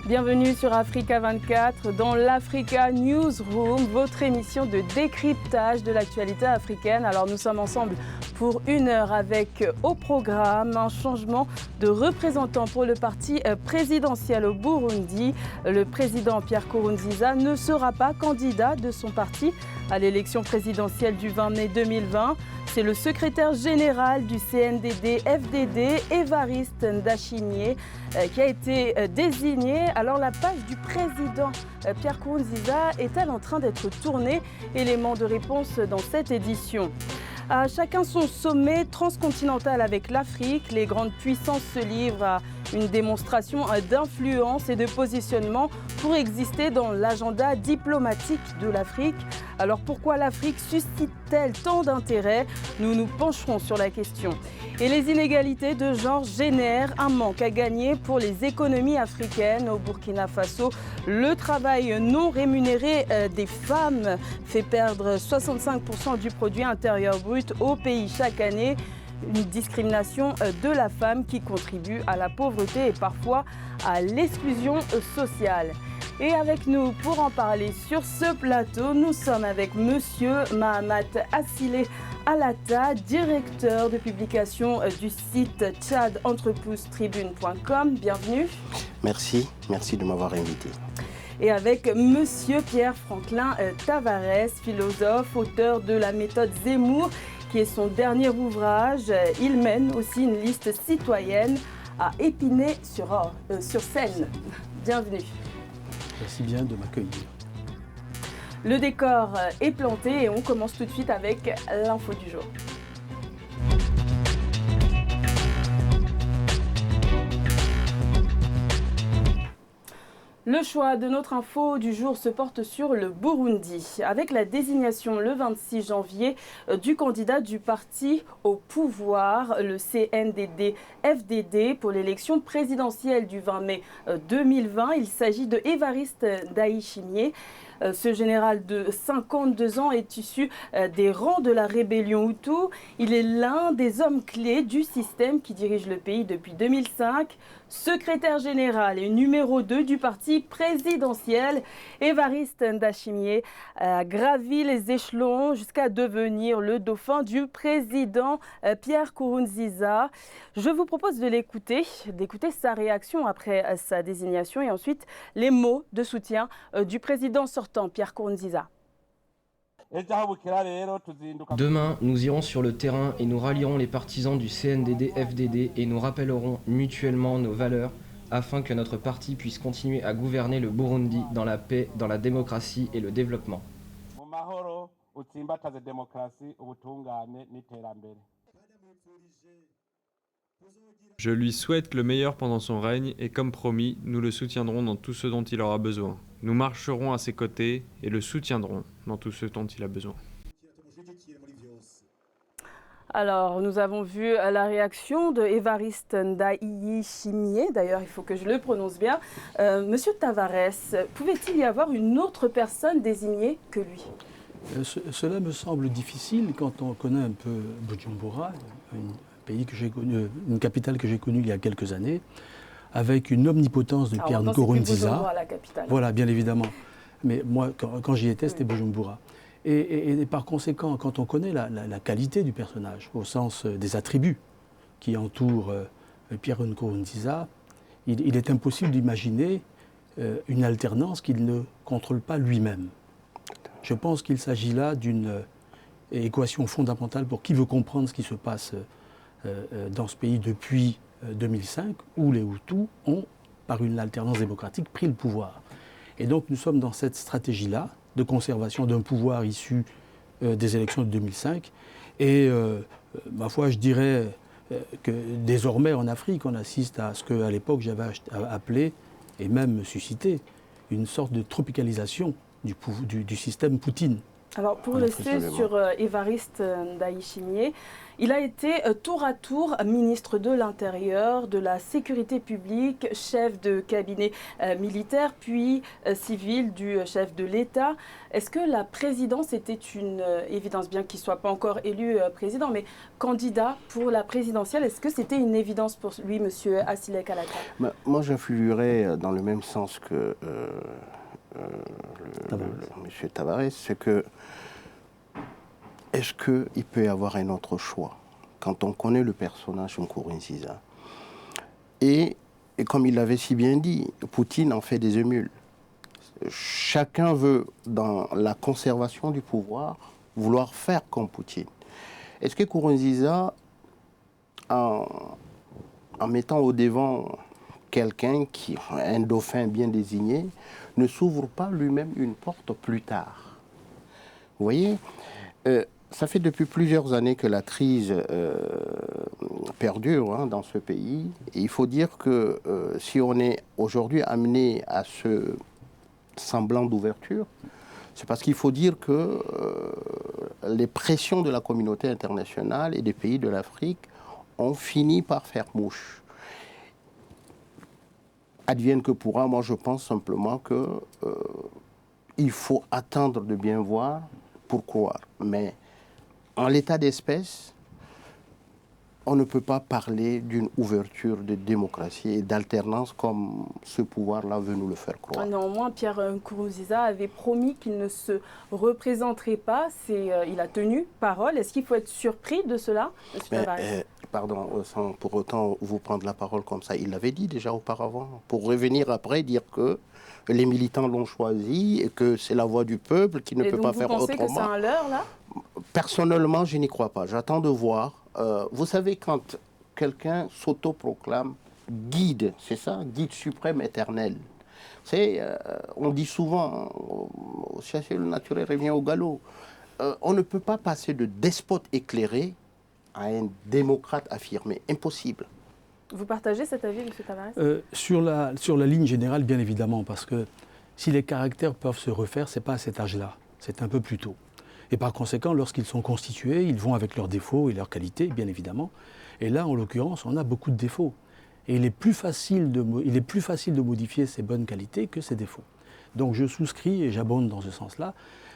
Bienvenue sur Africa 24 dans l'Africa Newsroom, votre émission de décryptage de l'actualité africaine. Alors nous sommes ensemble pour 1 heure avec au programme un changement de représentant pour le parti présidentiel au Burundi. Le président Pierre Nkurunziza ne sera pas candidat de son parti à l'élection présidentielle du 20 mai 2020. C'est le secrétaire général du CNDD-FDD, Évariste Ndayishimiye, qui a été désigné. Alors la page du président Pierre Nkurunziza est-elle en train d'être tournée? Élément de réponse dans cette édition. À chacun son sommet transcontinental avec l'Afrique, les grandes puissances se livrent à une démonstration d'influence et de positionnement pour exister dans l'agenda diplomatique de l'Afrique. Alors pourquoi l'Afrique suscite-t-elle tant d'intérêt? Nous nous pencherons sur la question. Et les inégalités de genre génèrent un manque à gagner pour les économies africaines. Au Burkina Faso, le travail non rémunéré des femmes fait perdre 65% du produit intérieur brut au pays chaque année. Une discrimination de la femme qui contribue à la pauvreté et parfois à l'exclusion sociale. Et avec nous pour en parler sur ce plateau, nous sommes avec Monsieur Mahamat Assilé Alata, directeur de publication du site tchadentrepoussetribune.com. Bienvenue. Merci de m'avoir invité. Et avec Monsieur Pierre Franklin Tavares, philosophe, auteur de la méthode Zemmour, qui est son dernier ouvrage. Il mène aussi une liste citoyenne à Épinay-sur-Seine. Bienvenue. Merci bien de m'accueillir. Le décor est planté et on commence tout de suite avec l'info du jour. Le choix de notre info du jour se porte sur le Burundi, avec la désignation le 26 janvier du candidat du parti au pouvoir, le CNDD-FDD, pour l'élection présidentielle du 20 mai 2020. Il s'agit de Évariste Ndayishimiye. Ce général de 52 ans est issu des rangs de la rébellion Hutu. Il est l'un des hommes clés du système qui dirige le pays depuis 2005. Secrétaire général et numéro 2 du parti présidentiel, Évariste Ndayishimiye a gravi les échelons jusqu'à devenir le dauphin du président Pierre Nkurunziza. Je vous propose de d'écouter sa réaction après sa désignation et ensuite les mots de soutien du président sortant Pierre Nkurunziza. Demain, nous irons sur le terrain et nous rallierons les partisans du CNDD-FDD et nous rappellerons mutuellement nos valeurs afin que notre parti puisse continuer à gouverner le Burundi dans la paix, dans la démocratie et le développement. Je lui souhaite le meilleur pendant son règne et comme promis, nous le soutiendrons dans tout ce dont il aura besoin. Nous marcherons à ses côtés et le soutiendrons dans tout ce dont il a besoin. Alors, nous avons vu la réaction de Évariste Ndayishimiye. D'ailleurs, il faut que je le prononce bien. Monsieur Tavares, pouvait-il y avoir une autre personne désignée que lui? Cela me semble difficile quand on connaît un peu Bujumbura, pays que j'ai connu, une capitale que j'ai connue il y a quelques années, avec une omnipotence de Pierre Nkurunziza. Voilà, bien évidemment. Mais moi, quand j'y étais, c'était Bujumbura. Et par conséquent, quand on connaît la qualité du personnage, au sens des attributs qui entourent Pierre Nkurunziza, il est impossible d'imaginer une alternance qu'il ne contrôle pas lui-même. Je pense qu'il s'agit là d'une équation fondamentale pour qui veut comprendre ce qui se passe dans ce pays depuis 2005, où les Hutus ont, par une alternance démocratique, pris le pouvoir. Et donc nous sommes dans cette stratégie-là de conservation d'un pouvoir issu des élections de 2005. Et ma foi, je dirais que désormais en Afrique, on assiste à ce qu'à l'époque j'avais appelé, et même suscité, une sorte de tropicalisation du système Poutine. Alors, pour rester sur Évariste Ndayishimiye, il a été tour à tour ministre de l'Intérieur, de la Sécurité publique, chef de cabinet militaire, puis civil du chef de l'État. Est-ce que la présidence était une évidence, bien qu'il ne soit pas encore élu président, mais candidat pour la présidentielle, est-ce que c'était une évidence pour lui, M. Assilé Kalaka? Moi, j'influerais dans le même sens que M. Tavares, c'est que est-ce qu'il peut y avoir un autre choix quand on connaît le personnage Nkurunziza et comme il l'avait si bien dit, Poutine en fait des émules. Chacun veut, dans la conservation du pouvoir, vouloir faire comme Poutine. Est-ce que Nkurunziza, en mettant au devant quelqu'un qui un dauphin bien désigné, ne s'ouvre pas lui-même une porte plus tard? Vous voyez, ça fait depuis plusieurs années que la crise perdure dans ce pays. Et il faut dire que si on est aujourd'hui amené à ce semblant d'ouverture, c'est parce qu'il faut dire que les pressions de la communauté internationale et des pays de l'Afrique ont fini par faire mouche. Advienne que pourra, moi je pense simplement que il faut attendre de bien voir pour croire. Mais en l'état d'espèce, on ne peut pas parler d'une ouverture de démocratie et d'alternance comme ce pouvoir-là veut nous le faire croire. Néanmoins, Pierre Nkurunziza avait promis qu'il ne se représenterait pas. Il a tenu parole. Est-ce qu'il faut être surpris de cela, M. Tavares? Pardon, sans pour autant vous prendre la parole comme ça, il l'avait dit déjà auparavant, pour revenir après dire que les militants l'ont choisi et que c'est la voix du peuple qui ne peut pas faire autrement. Vous pensez que c'est un leurre, là? Personnellement, je n'y crois pas. J'attends de voir. Vous savez, quand quelqu'un s'autoproclame guide, c'est ça, guide suprême éternel. On dit souvent, au chercher le naturel revient au galop. On ne peut pas passer de despote éclairé à un démocrate affirmé. Impossible. Vous partagez cet avis, M. Tavares? Sur la ligne générale, bien évidemment, parce que si les caractères peuvent se refaire, ce n'est pas à cet âge-là, c'est un peu plus tôt. Et par conséquent, lorsqu'ils sont constitués, ils vont avec leurs défauts et leurs qualités, bien évidemment. Et là, en l'occurrence, on a beaucoup de défauts. Et il est plus facile de modifier ces bonnes qualités que ces défauts. Donc je souscris et j'abonde dans ce sens-là.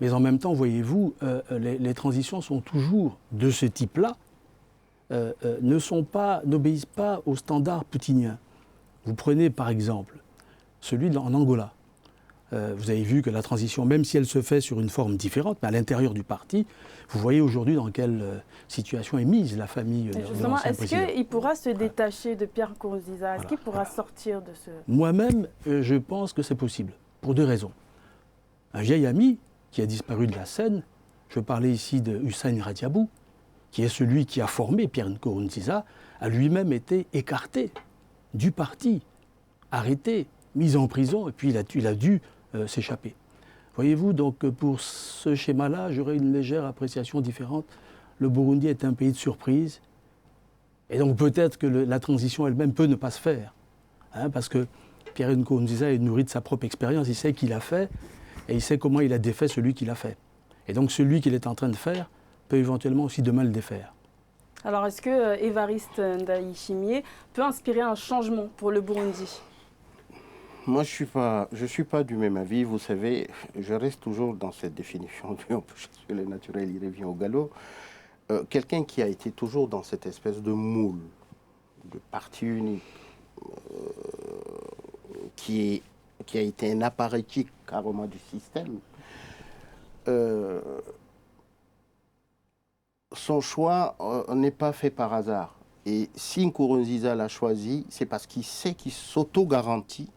Mais en même temps, voyez-vous, les transitions sont toujours de ce type-là, n'obéissent pas aux standards poutiniens. Vous prenez par exemple celui en Angola. Vous avez vu que la transition, même si elle se fait sur une forme différente, mais à l'intérieur du parti, vous voyez aujourd'hui dans quelle situation est mise la famille de l'ancien président. Est-ce qu'il pourra se détacher de Pierre Nkurunziza? Est-ce qu'il pourra sortir de ce... Moi-même, je pense que c'est possible, pour deux raisons. Un vieil ami qui a disparu de la scène, je parlais ici de Hussein Radiabou, qui est celui qui a formé Pierre Nkurunziza, a lui-même été écarté du parti, arrêté, mis en prison, et puis il a dû s'échapper. Voyez-vous, donc pour ce schéma-là, j'aurais une légère appréciation différente. Le Burundi est un pays de surprise, et donc peut-être que la transition elle-même peut ne pas se faire, parce que Pierre Nkurunziza est nourri de sa propre expérience, il sait qui l'a fait, et il sait comment il a défait celui qui l'a fait. Et donc celui qu'il est en train de faire peut éventuellement aussi demain le défaire. Alors est-ce que Évariste Ndayishimiye peut inspirer un changement pour le Burundi? Moi, je suis pas du même avis. Vous savez, je reste toujours dans cette définition du on peut chasser le naturel, il revient au galop. Quelqu'un qui a été toujours dans cette espèce de moule, de parti unique, qui a été un appareil carrément du système, son choix n'est pas fait par hasard. Et si Nkurunziza l'a choisi, c'est parce qu'il sait qu'il s'auto-garantit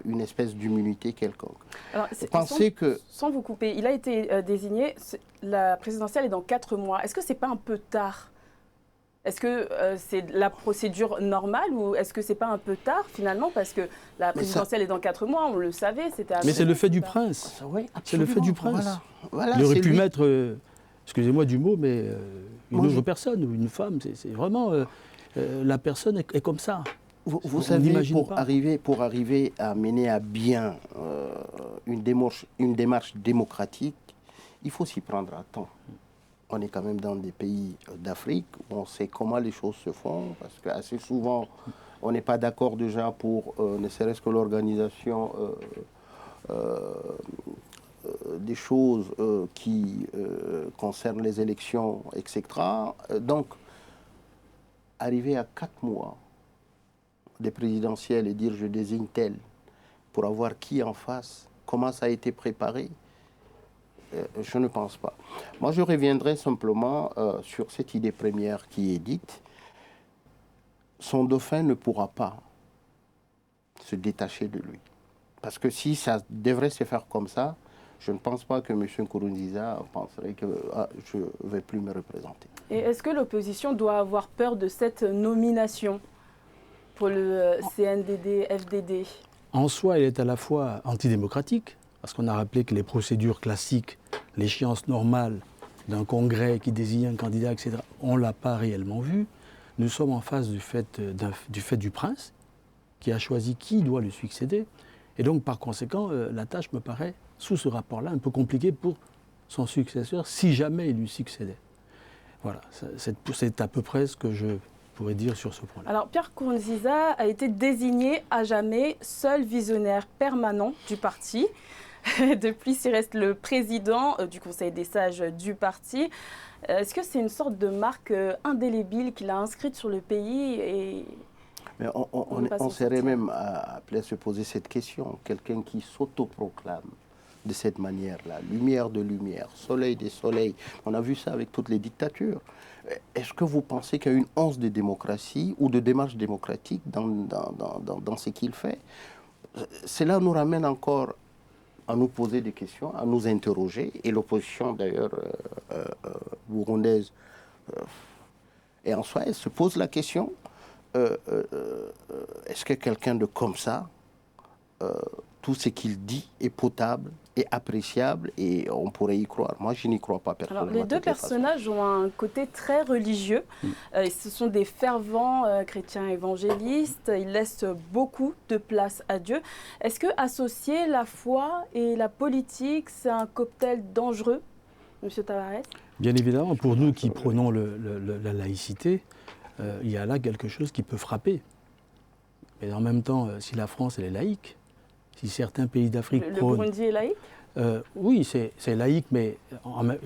une espèce d'immunité quelconque. Alors, sans vous couper, il a été désigné, la présidentielle est dans 4 mois. Est-ce que ce n'est pas un peu tard? Est-ce que c'est la procédure normale ou est-ce que ce n'est pas un peu tard finalement? Parce que la présidentielle est dans 4 mois, on le savait. Mais c'est le fait du prince. Oui, c'est le fait du prince. Voilà, il aurait pu mettre, excusez-moi du mot, mais une autre personne ou une femme. C'est vraiment, la personne est comme ça. Vous savez, pour arriver à mener à bien une démarche démocratique, il faut s'y prendre à temps. On est quand même dans des pays d'Afrique où on sait comment les choses se font, parce qu'assez souvent, on n'est pas d'accord déjà pour ne serait-ce que l'organisation des choses qui concernent les élections, etc. Donc, arriver à 4 mois des présidentielles et dire je désigne tel pour avoir qui en face, comment ça a été préparé, je ne pense pas. Moi, je reviendrai simplement sur cette idée première qui est dite. Son dauphin ne pourra pas se détacher de lui. Parce que si ça devrait se faire comme ça, je ne pense pas que M. Nkurunziza penserait que je ne vais plus me représenter. Et est-ce que l'opposition doit avoir peur de cette nomination pour le CNDD-FDD? En soi, elle est à la fois antidémocratique, parce qu'on a rappelé que les procédures classiques, l'échéance normale d'un congrès qui désigne un candidat, etc., on ne l'a pas réellement vu. Nous sommes en face du fait du prince, qui a choisi qui doit lui succéder. Et donc, par conséquent, la tâche me paraît, sous ce rapport-là, un peu compliquée pour son successeur, si jamais il lui succédait. Voilà, c'est à peu près ce que je pourrais dire sur ce point-là. Alors, Pierre Nkurunziza a été désigné à jamais seul visionnaire permanent du parti. De plus, il reste le président du Conseil des sages du parti. Est-ce que c'est une sorte de marque indélébile qu'il a inscrite sur le pays et... Mais on serait même appelé à se poser cette question. Quelqu'un qui s'autoproclame de cette manière-là, lumière de lumière, soleil des soleils, on a vu ça avec toutes les dictatures. Est-ce que vous pensez qu'il y a une once de démocratie ou de démarche démocratique dans ce qu'il fait? Cela nous ramène encore à nous poser des questions, à nous interroger, et l'opposition d'ailleurs burundaise, et en soi, elle se pose la question, est-ce que quelqu'un de comme ça, tout ce qu'il dit est potable, est appréciable et on pourrait y croire? Moi, je n'y crois pas personnellement. Alors, les deux personnages ont un côté très religieux. Ce sont des fervents chrétiens évangélistes. Ils laissent beaucoup de place à Dieu. Est-ce que associer la foi et la politique, c'est un cocktail dangereux, M. Tavares? Bien évidemment, pour nous qui prônons la laïcité, il y a là quelque chose qui peut frapper. Mais en même temps, si la France elle est laïque, si certains pays d'Afrique prônent... Le Burundi est laïque? Oui, c'est laïque, mais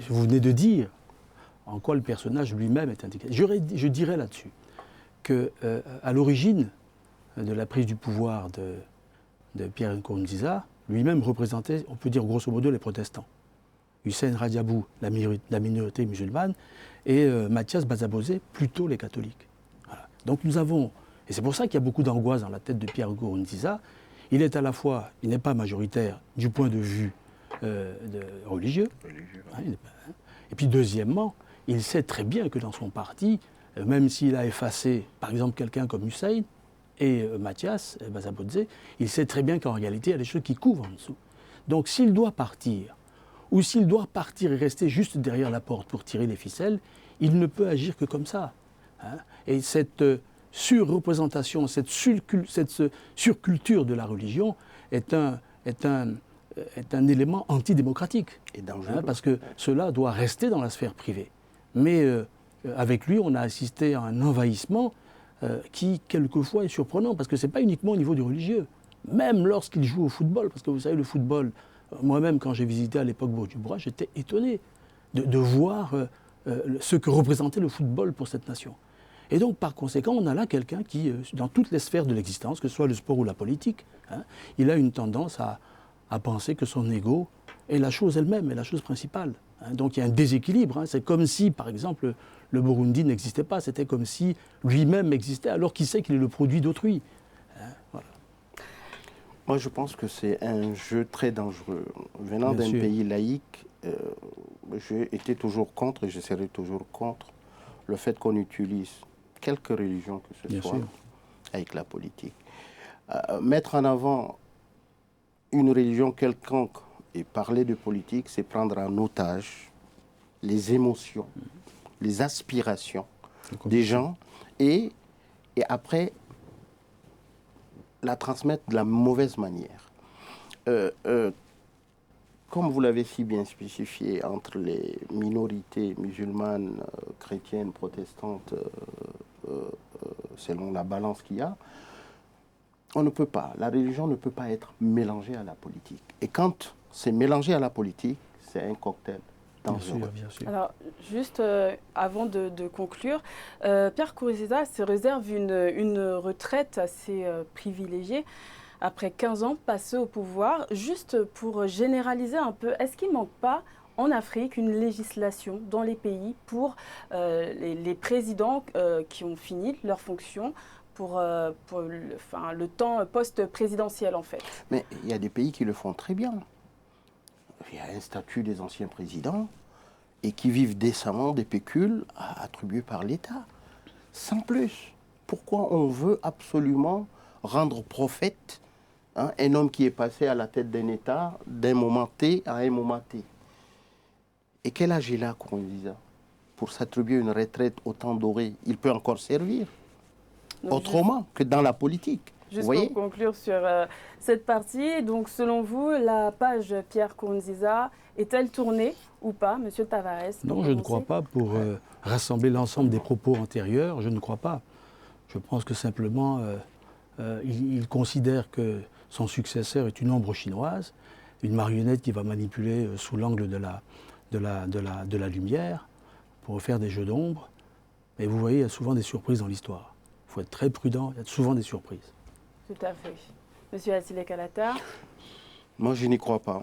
vous venez de dire en quoi le personnage lui-même est indiqué. Je dirais là-dessus qu'à l'origine de la prise du pouvoir de Pierre Nkurunziza, lui-même représentait, on peut dire grosso modo, les protestants. Hussein Rajabou, la minorité musulmane, et Mathias Bazabozé, plutôt les catholiques. Voilà. Donc nous avons, et c'est pour ça qu'il y a beaucoup d'angoisse dans la tête de Pierre Nkurunziza. Il est à la fois, il n'est pas majoritaire du point de vue religieux. Et puis deuxièmement, il sait très bien que dans son parti, même s'il a effacé par exemple quelqu'un comme Hussein et Mathias Bazabozé, il sait très bien qu'en réalité il y a des choses qui couvrent en dessous. Donc s'il doit partir, ou s'il doit partir et rester juste derrière la porte pour tirer les ficelles, il ne peut agir que comme ça. Et cette surreprésentation, cette surculture de la religion est un élément antidémocratique. Et dangereux. Parce que cela doit rester dans la sphère privée. Mais avec lui, on a assisté à un envahissement qui, quelquefois, est surprenant, parce que ce n'est pas uniquement au niveau du religieux. Même lorsqu'il joue au football, parce que vous savez, le football, moi-même, quand j'ai visité à l'époque Bujumbura, j'étais étonné de voir ce que représentait le football pour cette nation. Et donc, par conséquent, on a là quelqu'un qui, dans toutes les sphères de l'existence, que ce soit le sport ou la politique, il a une tendance à penser que son ego est la chose elle-même, est la chose principale. Donc il y a un déséquilibre. C'est comme si, par exemple, le Burundi n'existait pas. C'était comme si lui-même existait, alors qu'il sait qu'il est le produit d'autrui. Voilà. Moi, je pense que c'est un jeu très dangereux. Venant d'un pays laïque, j'ai été toujours contre et je serai toujours contre le fait qu'on utilise quelque religion que ce soit avec la politique. Mettre en avant une religion quelconque et parler de politique, c'est prendre en otage les émotions, les aspirations des gens et après la transmettre de la mauvaise manière. comme vous l'avez si bien spécifié, entre les minorités musulmanes, chrétiennes, protestantes, selon la balance qu'il y a, on ne peut pas, la religion ne peut pas être mélangée à la politique. Et quand c'est mélangé à la politique, c'est un cocktail dangereux. Bien sûr. Alors, juste avant de conclure, Pierre Nkurunziza se réserve une retraite assez privilégiée après 15 ans passés au pouvoir. Juste pour généraliser un peu, est-ce qu'il ne manque pas en Afrique une législation dans les pays pour les présidents qui ont fini leur fonction pour le temps post-présidentiel en fait? Mais il y a des pays qui le font très bien. Il y a un statut des anciens présidents et qui vivent décemment des pécules attribués par l'État, sans plus. Pourquoi on veut absolument rendre prophète un homme qui est passé à la tête d'un État d'un moment T à un moment T? Et quel âge il a, Nkurunziza, pour s'attribuer une retraite au temps doré? Il peut encore servir. Donc, autrement que dans la politique. Juste pour conclure sur cette partie, donc selon vous, la page Pierre Nkurunziza est-elle tournée ou pas, Monsieur Tavares? Non, je ne crois pas. Pour rassembler l'ensemble des propos antérieurs, je ne crois pas. Je pense que simplement, il considère que son successeur est une ombre chinoise, une marionnette qui va manipuler sous l'angle de la lumière pour faire des jeux d'ombre. Mais vous voyez, il y a souvent des surprises dans l'histoire. Il faut être très prudent, il y a souvent des surprises. Tout à fait. Monsieur Attile Kalata? Moi, je n'y crois pas.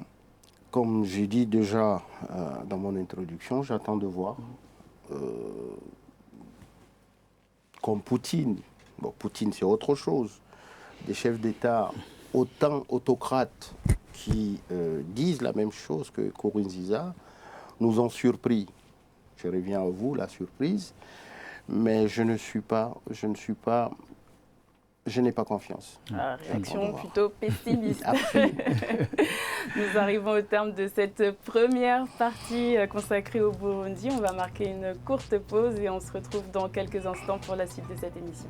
Comme j'ai dit déjà dans mon introduction, j'attends de voir. Comme Poutine. Bon, Poutine, c'est autre chose. Des chefs d'État autant autocrates qui disent la même chose que Nkurunziza nous ont surpris. Je reviens à vous, la surprise. Mais je n'ai pas confiance. Réaction plutôt pessimiste. Nous arrivons au terme de cette première partie consacrée au Burundi. On va marquer une courte pause et on se retrouve dans quelques instants pour la suite de cette émission.